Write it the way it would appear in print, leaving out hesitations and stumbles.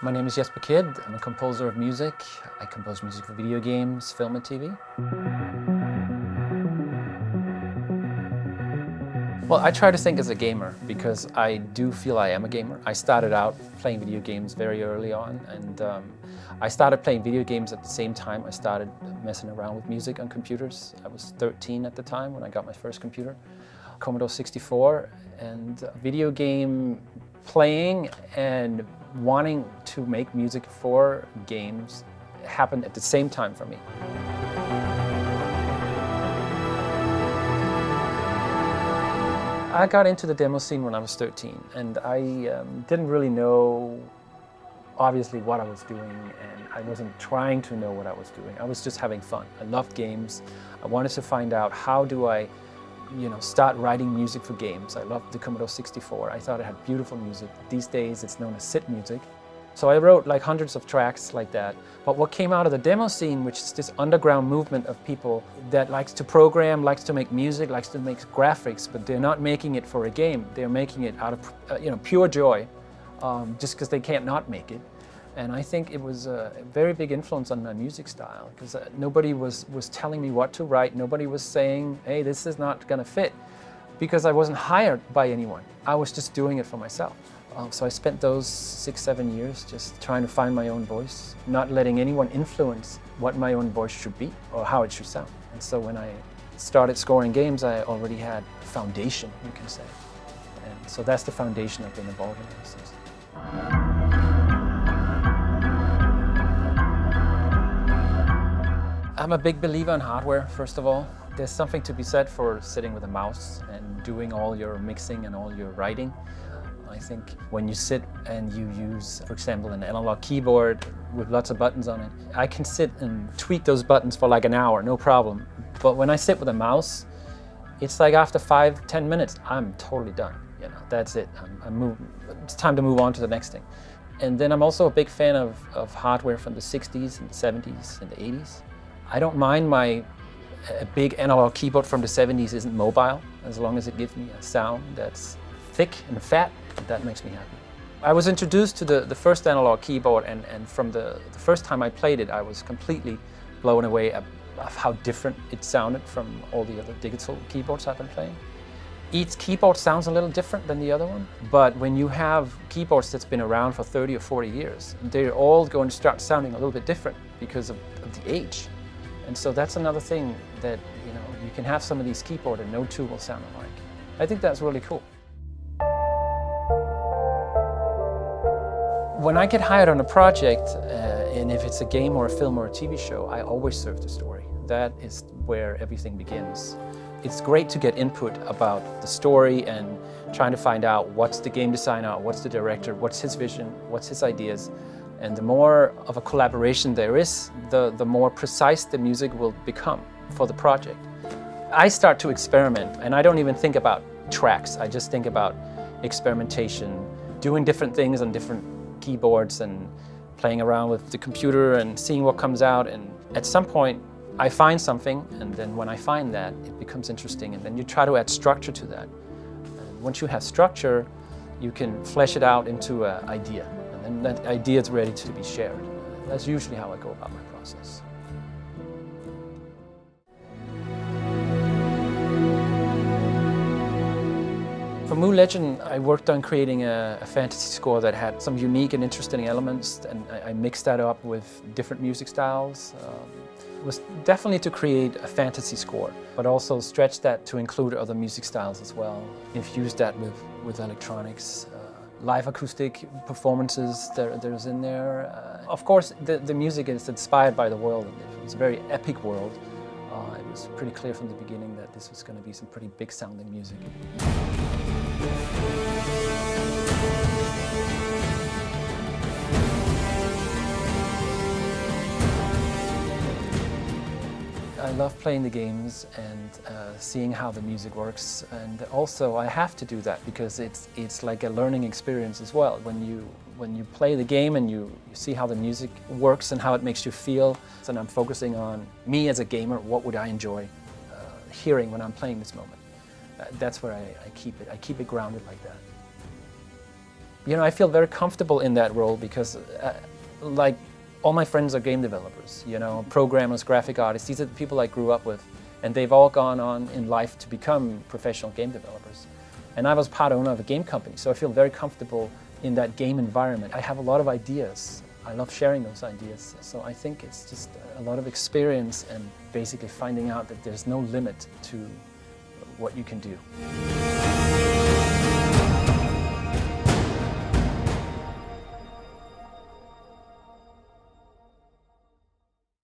My name is Jesper Kyd. I'm a composer of music. I compose music for video games, film and TV. Well, I try to think as a gamer because I do feel I am a gamer. I started out playing video games very early on, and I started playing video games at the same time I started messing around with music on computers. I was 13 at the time when I got my first computer, Commodore 64, and video game playing and wanting to make music for games happened at the same time for me. I got into the demo scene when I was 13, and I didn't really know, obviously, what I was doing, and I wasn't trying to know what I was doing. I was just having fun. I loved games. I wanted to find out how do I start writing music for games. I loved the Commodore 64. I thought it had beautiful music. These days it's known as SID music. So I wrote like hundreds of tracks like that. But what came out of the demo scene, which is this underground movement of people that likes to program, likes to make music, likes to make graphics, but they're not making it for a game. They're making it out of pure joy, just because they can't not make it. And I think it was a very big influence on my music style, because nobody was telling me what to write. Nobody was saying, hey, this is not going to fit, because I wasn't hired by anyone. I was just doing it for myself. So I spent those 6-7 years just trying to find my own voice, not letting anyone influence what my own voice should be or how it should sound. And so when I started scoring games, I already had a foundation, you can say. And so that's the foundation of the Borderlands. I'm a big believer in hardware, first of all. There's something to be said for sitting with a mouse and doing all your mixing and all your writing. I think when you sit and you use, for example, an analog keyboard with lots of buttons on it, I can sit and tweak those buttons for like an hour, no problem. But when I sit with a mouse, it's like after 5-10 minutes, I'm totally done. That's it. It's time to move on to the next thing. And then I'm also a big fan of hardware from the 60s and the 70s and the 80s. I don't mind a big analog keyboard from the 70s isn't mobile, as long as it gives me a sound that's thick and fat. That makes me happy. I was introduced to the first analog keyboard, and from the first time I played it, I was completely blown away of how different it sounded from all the other digital keyboards I've been playing. Each keyboard sounds a little different than the other one, but when you have keyboards that's been around for 30 or 40 years, they're all going to start sounding a little bit different because of the age. And so that's another thing that, you can have some of these keyboards and no two will sound alike. I think that's really cool. When I get hired on a project, and if it's a game or a film or a TV show, I always serve the story. That is where everything begins. It's great to get input about the story and trying to find out what's the game designer, what's the director, what's his vision, what's his ideas. And the more of a collaboration there is, the more precise the music will become for the project. I start to experiment, and I don't even think about tracks. I just think about experimentation, doing different things on different keyboards and playing around with the computer and seeing what comes out. And at some point, I find something, and then when I find that, it becomes interesting, and then you try to add structure to that. And once you have structure, you can flesh it out into an idea. And that idea is ready to be shared. That's usually how I go about my process. For Mu Legend, I worked on creating a fantasy score that had some unique and interesting elements, and I mixed that up with different music styles. It was definitely to create a fantasy score, but also stretch that to include other music styles as well. Infuse that with electronics. Live acoustic performances there's in there. Of course, the music is inspired by the world. It's a very epic world. It was pretty clear from the beginning that this was going to be some pretty big sounding music. I love playing the games and seeing how the music works, and also I have to do that because it's like a learning experience as well. When you play the game and you see how the music works and how it makes you feel, and I'm focusing on me as a gamer, what would I enjoy hearing when I'm playing this moment. That's where I keep it. I keep it grounded like that. You know, I feel very comfortable in that role because like all my friends are game developers, you know, programmers, graphic artists. These are the people I grew up with, and they've all gone on in life to become professional game developers. And I was part owner of a game company, so I feel very comfortable in that game environment. I have a lot of ideas. I love sharing those ideas. So I think it's just a lot of experience and basically finding out that there's no limit to what you can do.